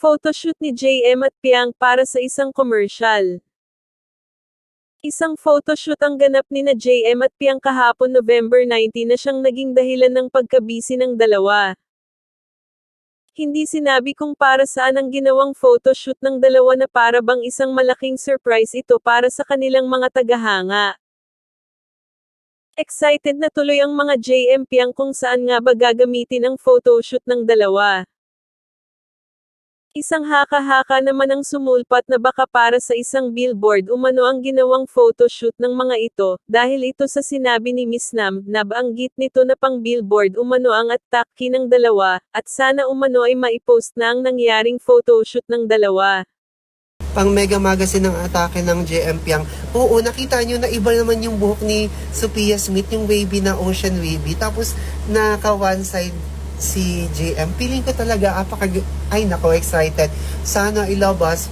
Photoshoot ni JM at Piang para sa isang commercial. Isang photoshoot ang ganap nina JM at Piang kahapon November 19 na siyang naging dahilan ng pagkabisi ng dalawa. Hindi sinabi kung para saan ang ginawang photoshoot ng dalawa na para bang isang malaking surprise ito para sa kanilang mga tagahanga. Excited na tuloy ang mga JM Piang kung saan nga ba gagamitin ang photoshoot ng dalawa. Isang haka-haka naman ang sumulpat na baka para sa isang billboard umano ang ginawang photoshoot ng mga ito, dahil ito sa sinabi ni Miss Nam, na banggit nito na pang billboard umano ang atake ng dalawa, at sana umano ay maipost na ang nangyaring photoshoot ng dalawa. Pang Mega Magazine ng atake ng JM Piang. Oo, nakita nyo na iba naman yung buhok ni Sophia Smith, yung wavy na ocean wavy. Tapos, naka one side si JM. Feeling ko talaga, ay nako, excited. Sana ilabas,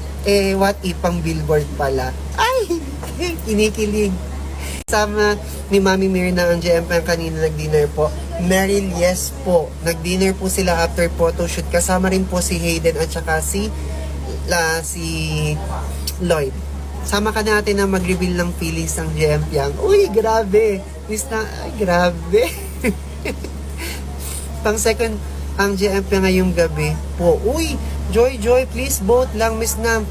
what if pang billboard pala? Ay, kinikilig. Sama ni Mami Mirna ang JM Piang kanina nag-dinner po. Meryl, yes po. Nag-dinner po sila after photoshoot. Kasama rin po si Hayden at saka si Lloyd. Sama ka natin na mag-reveal ng feelings ng JM Piang. Uy, grabe. Ay, grabe. Pang second, ang JM Piang ngayong gabi po. Uy, Joy, please vote lang, Miss Nam.